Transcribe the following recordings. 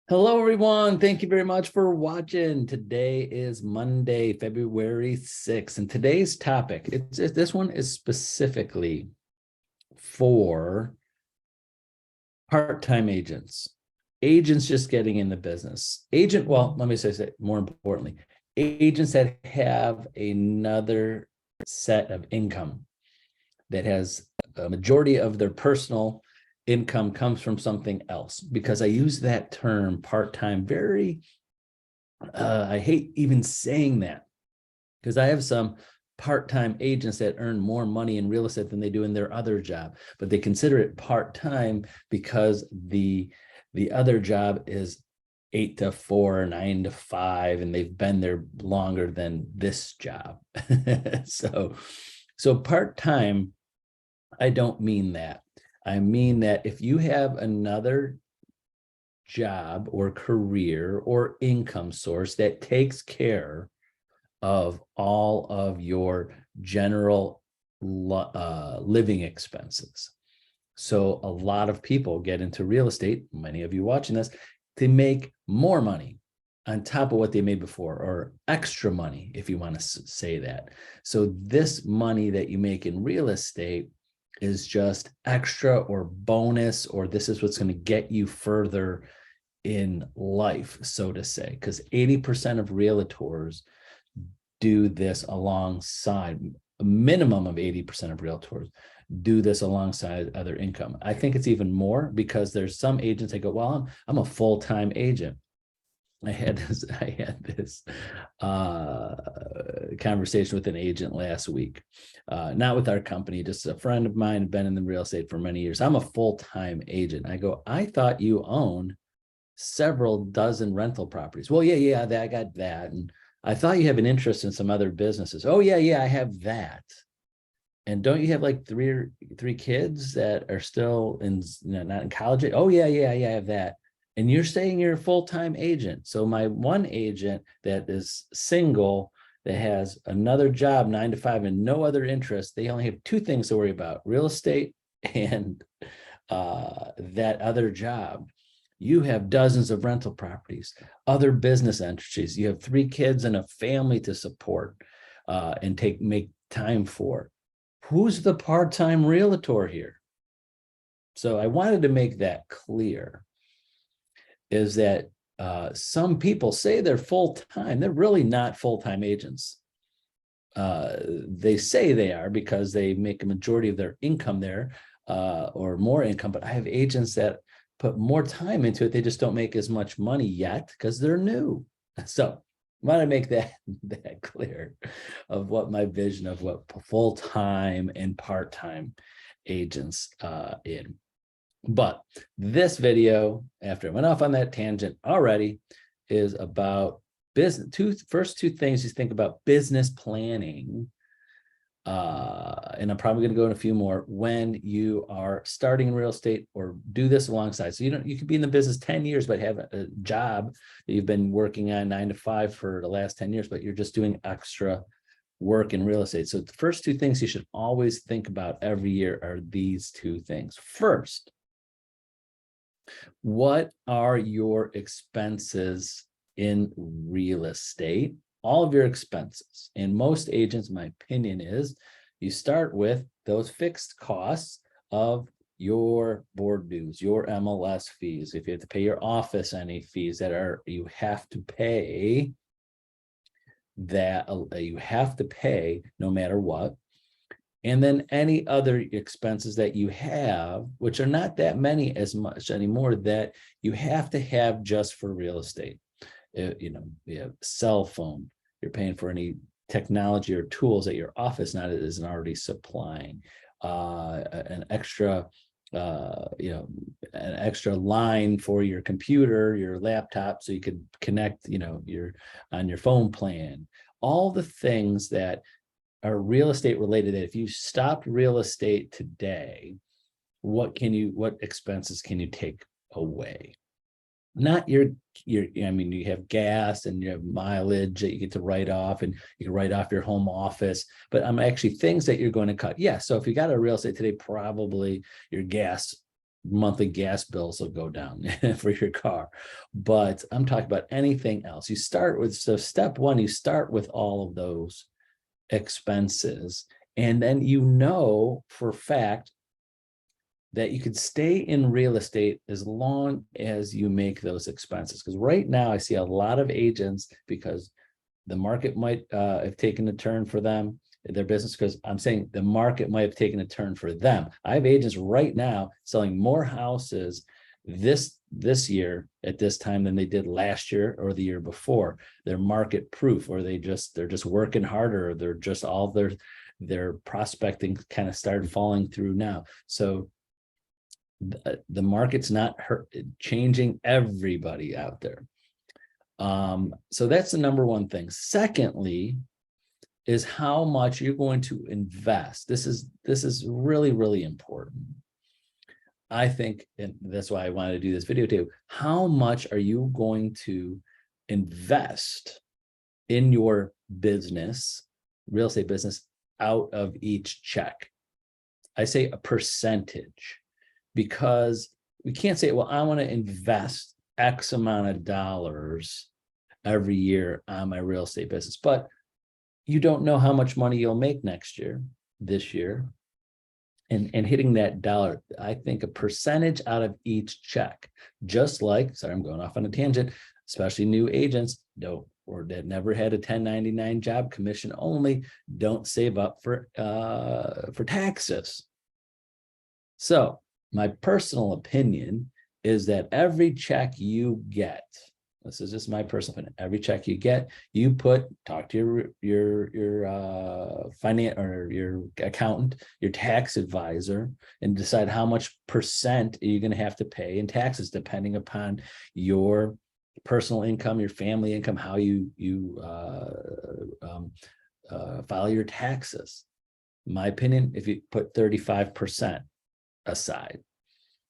Hello, everyone. Thank you very much for watching. Today is Monday, February 6th, and today's topic, this one is specifically for part-time agents, agents just getting in the business. Let me say more importantly, agents that have another set of income that has a majority of their personal income comes from something else, because I use that term part-time very, I hate even saying that, because I have some part-time agents that earn more money in real estate than they do in their other job, but they consider it part-time because the other job is 8 to 4, 9 to 5, and they've been there longer than this job. So part-time, I don't mean that. I mean that if you have another job or career or income source that takes care of all of your general living expenses. So a lot of people get into real estate, many of you watching this, to make more money on top of what they made before, or extra money, if you want to say that. So this money that you make in real estate is just extra or bonus, or this is what's going to get you further in life, so to say, because 80% of realtors do this alongside, a minimum of 80% of realtors do this alongside other income. I think it's even more, because there's some agents that go, well, I'm a full-time agent. I had this conversation with an agent last week, not with our company, just a friend of mine, been in the real estate for many years. I'm a full-time agent. I go, I thought you owned several dozen rental properties. Well, yeah, I got that. And I thought you have an interest in some other businesses. Oh, yeah, I have that. And don't you have like three kids that are still in, not in college? Oh, yeah, I have that. And you're saying you're a full-time agent. So my one agent that is single, that has another job, 9 to 5, and no other interest, they only have two things to worry about: real estate and that other job. You have dozens of rental properties, other business entities. You have 3 kids and a family to support and make time for. Who's the part-time realtor here? So I wanted to make that clear, is that some people say they're full-time. They're really not full-time agents. They say they are because they make a majority of their income there, or more income. But I have agents that put more time into it. They just don't make as much money yet because they're new. So I want to make that clear, of what my vision of what full-time and part-time agents in. But this video, after I went off on that tangent already, is about business. First two things you think about: business planning. And I'm probably going to go in a few more when you are starting in real estate, or do this alongside. So you could be in the business 10 years, but have a job that you've been working on 9 to 5 for the last 10 years, but you're just doing extra work in real estate. So the first two things you should always think about every year are these two things. First, what are your expenses in real estate? All of your expenses. And most agents, my opinion is, you start with those fixed costs of your board dues, your MLS fees. If you have to pay your office any fees that you have to pay, that you have to pay no matter what. And then any other expenses that you have, which are not that many as much anymore, that you have to have just for real estate. You have cell phone, you're paying for any technology or tools that your office isn't already supplying, an extra an extra line for your computer, your laptop, so you could connect, you're on your phone plan. All the things that are real estate related, that if you stopped real estate today, what expenses can you take away? Not your, I mean, you have gas and you have mileage that you get to write off, and you can write off your home office, but I'm actually things that you're going to cut. Yeah. So if you got a real estate today, probably your gas monthly gas bills will go down for your car. But I'm talking about anything else. You start with, so step one, you start with all of those expenses. And then you know for a fact that you could stay in real estate as long as you make those expenses. Because right now I see a lot of agents, because the market might have taken a turn for them, their business, because I'm saying the market might have taken a turn for them. I have agents right now selling more houses this year at this time than they did last year or the year before. They're market proof, or they're just working harder, or they're just all their prospecting kind of started falling through now. So the market's not changing everybody out there. So that's the number one thing. Secondly, is how much you're going to invest. This is really, really important. I think, and that's why I wanted to do this video too. How much are you going to invest in your business, real estate business, out of each check? I say a percentage, because we can't say, well, I want to invest X amount of dollars every year on my real estate business, but you don't know how much money you'll make next year, this year. And hitting that dollar, I think a percentage out of each check, just like, sorry, I'm going off on a tangent, especially new agents or that never had a 1099 job, commission only, don't save up for taxes. So my personal opinion is that every check you get, this is just my personal opinion, every check you get, you talk to your finance or your accountant, your tax advisor, and decide how much percent are you going to have to pay in taxes, depending upon your personal income, your family income, how you file your taxes. In my opinion, if you put 35% aside,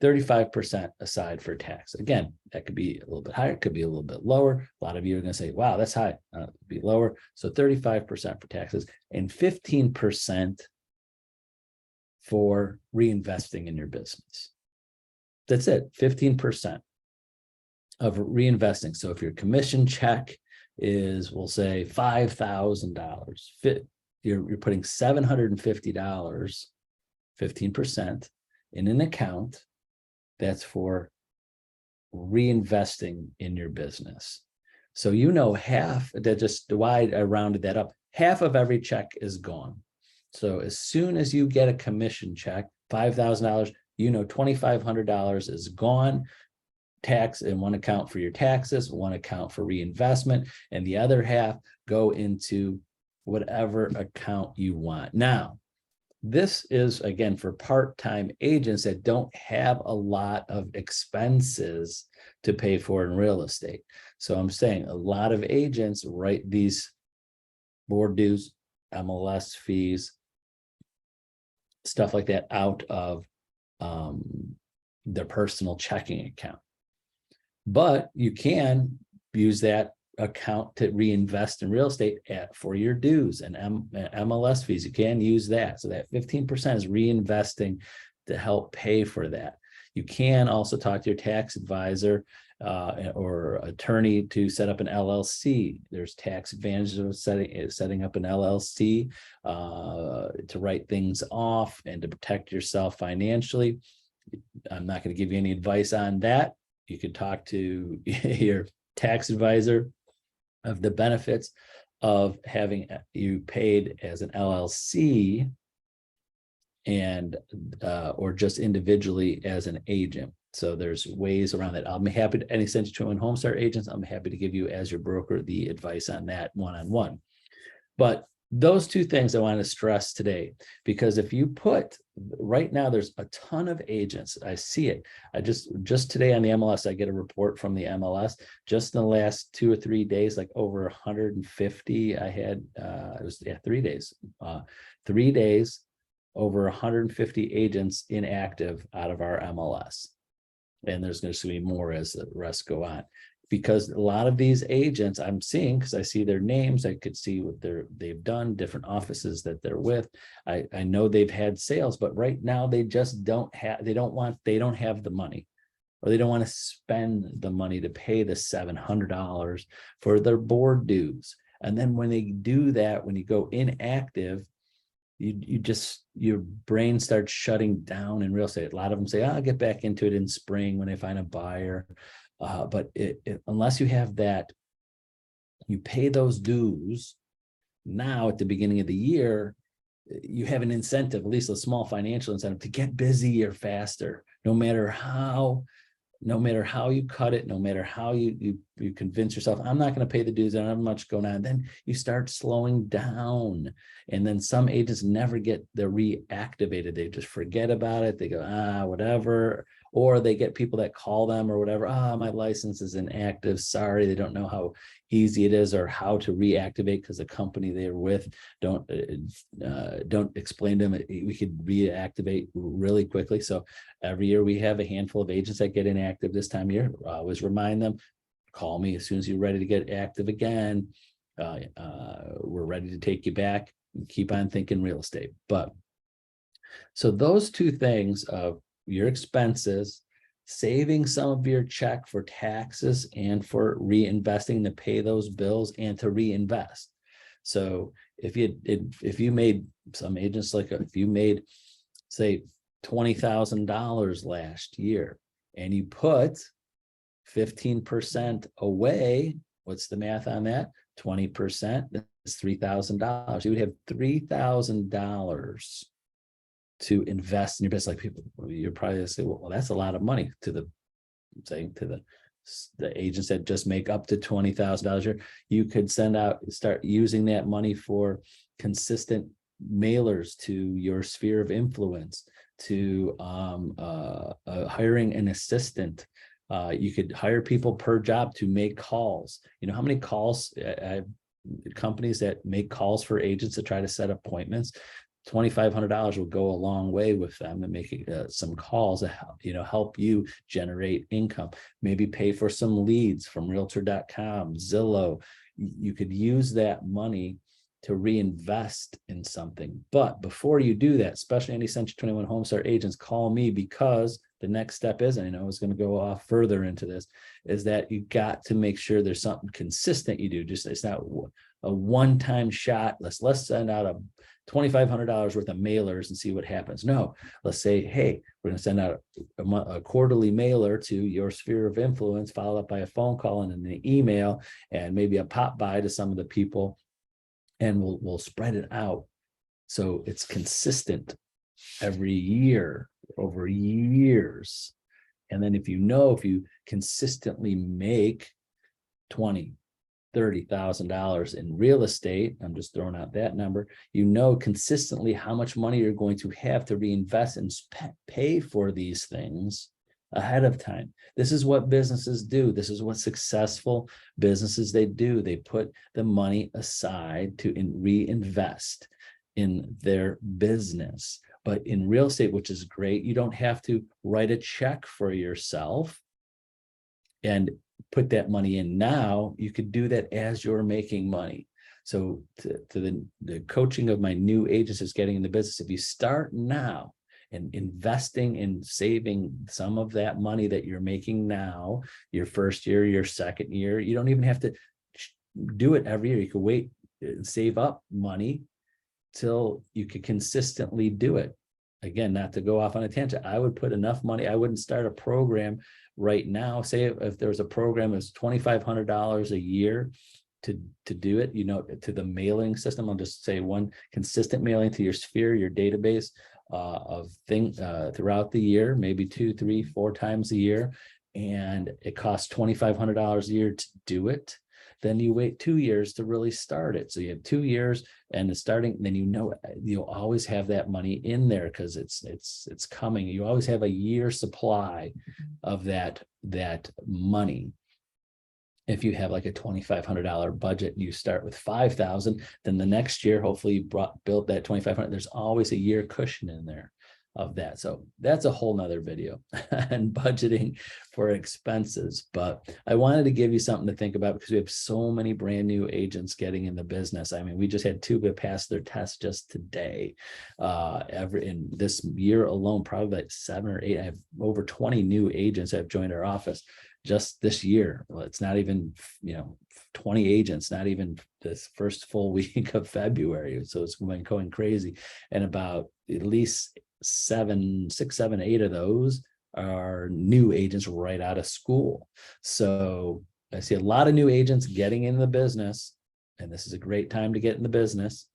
35% aside for tax. Again, that could be a little bit higher, it could be a little bit lower. A lot of you are going to say, wow, that's high. It'd be lower. So 35% for taxes and 15% for reinvesting in your business. That's it, 15% of reinvesting. So if your commission check is, we'll say $5,000, you're putting $750, 15% in an account that's for reinvesting in your business. So half, that just why I rounded that up, half of every check is gone. So as soon as you get a commission check, $5,000, $2,500 is gone. Tax in one account for your taxes, one account for reinvestment, and the other half go into whatever account you want. Now, this is, again, for part-time agents that don't have a lot of expenses to pay for in real estate. So I'm saying a lot of agents write these board dues, MLS fees, stuff like that out of their personal checking account. But you can use that account to reinvest in real estate for your dues and MLS fees. You can use that. So that 15% is reinvesting to help pay for that. You can also talk to your tax advisor or attorney to set up an LLC. There's tax advantages of setting up an LLC to write things off and to protect yourself financially. I'm not going to give you any advice on that. You can talk to your tax advisor of the benefits of having you paid as an LLC and or just individually as an agent. So there's ways around that. I'm happy to, any Century 21 Homestar agents, I'm happy to give you, as your broker, the advice on that one-on-one. But those two things I want to stress today, because if you put, right now, there's a ton of agents. I see it. I just today on the MLS, I get a report from the MLS. Just in the last 2 or 3 days, like over 150, I had, it was 3 days, 3 days, over 150 agents inactive out of our MLS. And there's going to be more as the rest go on. If because a lot of these agents I'm seeing, because I see their names, I could see what they've done, different offices that they're with. I know they've had sales, but right now they just don't have, they don't have the money, or they don't want to spend the money to pay the $700 for their board dues. And then when they do that, when you go inactive, you just, your brain starts shutting down in real estate. A lot of them say, I'll get back into it in spring when I find a buyer. But unless you have that, you pay those dues now at the beginning of the year, you have an incentive, at least a small financial incentive, to get busier faster, no matter how you cut it, no matter how you convince yourself, I'm not going to pay the dues, I don't have much going on. Then you start slowing down. And then some agents never get the reactivated. They just forget about it. They go, whatever. Or they get people that call them or whatever. My license is inactive. Sorry. They don't know how easy it is or how to reactivate, because the company they're with don't explain to them we could reactivate really quickly. So every year we have a handful of agents that get inactive this time of year. I always remind them, call me as soon as you're ready to get active again. We're ready to take you back. And keep on thinking real estate. But so those two things of your expenses, saving some of your check for taxes and for reinvesting to pay those bills and to reinvest. So if you made, some agents, like if you made, say, $20,000 last year and you put 15% away, what's the math on that? 20%, that's $3,000. You would have $3,000 to invest in your business. Like, people, you're probably gonna say, well, that's a lot of money to the agents that just make up to $20,000 a year. You could start using that money for consistent mailers to your sphere of influence, to hiring an assistant. You could hire people per job to make calls. You know how many calls companies that make calls for agents to try to set appointments? $2,500 will go a long way with them to make some calls that help you generate income. Maybe pay for some leads from Realtor.com, Zillow. You could use that money to reinvest in something. But before you do that, especially any Century 21 Homestar agents, call me, because the next step is, and I know I was going to go off further into this, is that you got to make sure there's something consistent you do. Just, it's not a one-time shot. Let's send out a $2,500 worth of mailers and see what happens. No, let's say, hey, we're going to send out a quarterly mailer to your sphere of influence, followed up by a phone call and an email, and maybe a pop by to some of the people, and we'll spread it out so it's consistent every year, over years. And then if you consistently make $20,000-$30,000 in real estate, I'm just throwing out that number, consistently how much money you're going to have to reinvest and pay for these things ahead of time. This is what businesses do. This is what successful businesses they do. They put the money aside to reinvest in their business. But in real estate, which is great, you don't have to write a check for yourself and put that money in now. You could do that as you're making money. So to the coaching of my new agents is getting in the business. If you start now and investing in saving some of that money that you're making now, your first year, your second year, you don't even have to do it every year. You could wait and save up money till you could consistently do it. Again, not to go off on a tangent, I would put enough money. I wouldn't start a program right now. Say if there was a program that's $2,500 a year to do it, to the mailing system. I'll just say one consistent mailing to your sphere, your database of things throughout the year, maybe 2, 3, 4 times a year. And it costs $2,500 a year to do it. Then you wait 2 years to really start it. So you have 2 years and it's starting, then you'll always have that money in there because it's coming. You always have a year supply of that money. If you have like a $2,500 budget and you start with $5,000, then the next year, hopefully you built that $2,500. There's always a year cushion in there. of that. So that's a whole nother video and budgeting for expenses. But I wanted to give you something to think about because we have so many brand new agents getting in the business. I mean, we just had 2 that passed their test just today. In this year alone, probably like 7 or 8. I have over 20 new agents that have joined our office just this year. Well, it's not even, 20 agents, not even this first full week of February. So it's been going crazy. And about at least 6, 7, 8 of those are new agents right out of school. So I see a lot of new agents getting in the business, and this is a great time to get in the business.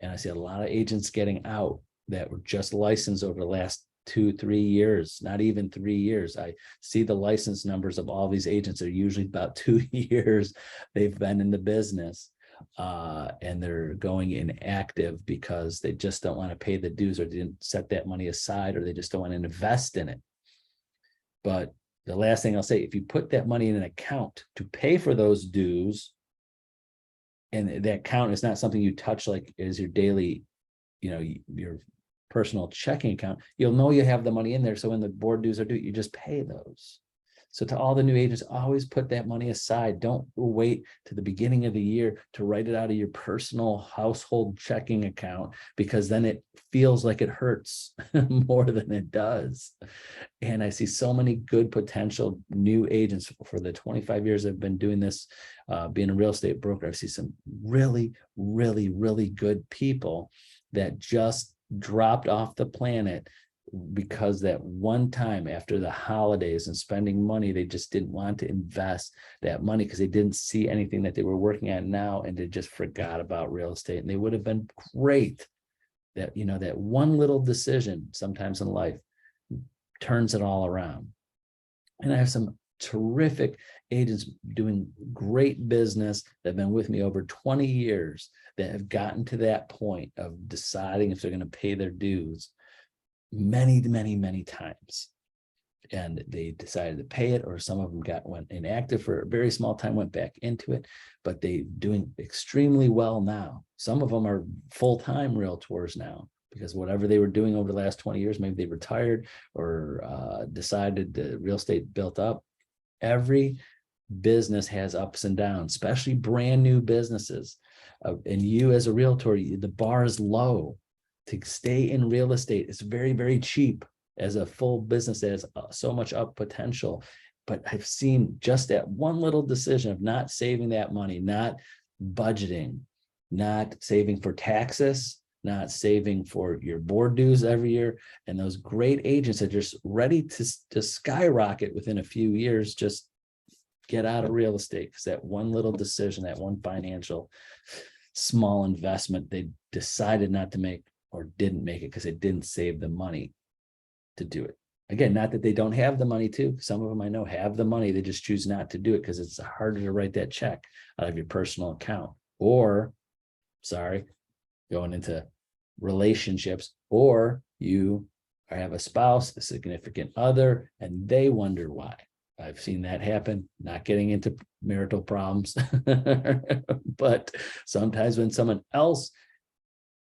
And I see a lot of agents getting out that were just licensed over the last 2-3 years, not even 3 years. I see the license numbers of all these agents are usually about 2 years they've been in the business. And they're going inactive because they just don't want to pay the dues, or they didn't set that money aside, or they just don't want to invest in it. But the last thing I'll say, if you put that money in an account to pay for those dues, and that account is not something you touch like as your daily, your personal checking account, you'll know you have the money in there. So when the board dues are due, you just pay those. So to all the new agents, always put that money aside. Don't wait to the beginning of the year to write it out of your personal household checking account, because then it feels like it hurts more than it does. And I see so many good potential new agents for the 25 years I've been doing this, being a real estate broker. I see some really, really, really good people that just dropped off the planet because that one time after the holidays and spending money, they just didn't want to invest that money because they didn't see anything that they were working at now, and they just forgot about real estate. And they would have been great. That, that one little decision sometimes in life turns it all around. And I have some terrific agents doing great business that have been with me over 20 years that have gotten to that point of deciding if they're going to pay their dues many, many, many times. And they decided to pay it, or some of them went inactive for a very small time, went back into it, but they're doing extremely well now. Some of them are full-time realtors now, because whatever they were doing over the last 20 years, maybe they retired or decided the real estate built up. Every business has ups and downs, especially brand new businesses. And you as a realtor, the bar is low to stay in real estate. It's very, very cheap as a full business that has so much up potential. But I've seen just that one little decision of not saving that money, not budgeting, not saving for taxes, not saving for your board dues every year. And those great agents are just ready to skyrocket within a few years, just get out of real estate because that one little decision, that one financial small investment they decided not to make, or didn't make it because they didn't save the money to do it. Again, not that they don't have the money too. Some of them I know have the money. They just choose not to do it because it's harder to write that check out of your personal account, or going into relationships, or you have a spouse, a significant other, and they wonder why. I've seen that happen, not getting into marital problems, but sometimes when someone else,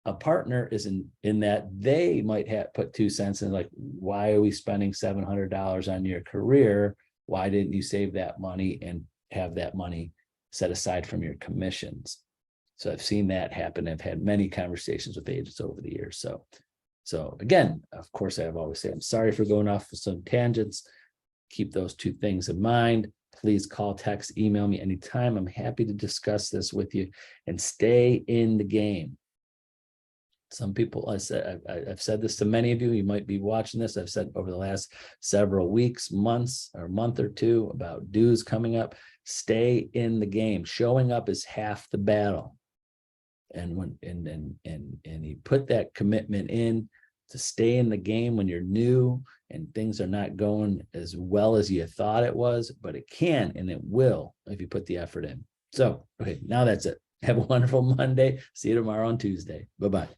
a partner, is in that, they might have put 2 cents in, like, why are we spending $700 on your career? Why didn't you save that money and have that money set aside from your commissions? So I've seen that happen. I've had many conversations with agents over the years. So again, of course, I've always said, I'm sorry for going off with some tangents. Keep those 2 things in mind. Please call, text, email me anytime. I'm happy to discuss this with you, and stay in the game. Some people, I've said this to many of you, you might be watching this. I've said over the last several weeks, months, or month or two about dues coming up. Stay in the game. Showing up is half the battle. And you put that commitment in to stay in the game when you're new and things are not going as well as you thought it was, but it can and it will if you put the effort in. So, okay, now that's it. Have a wonderful Monday. See you tomorrow on Tuesday. Bye-bye.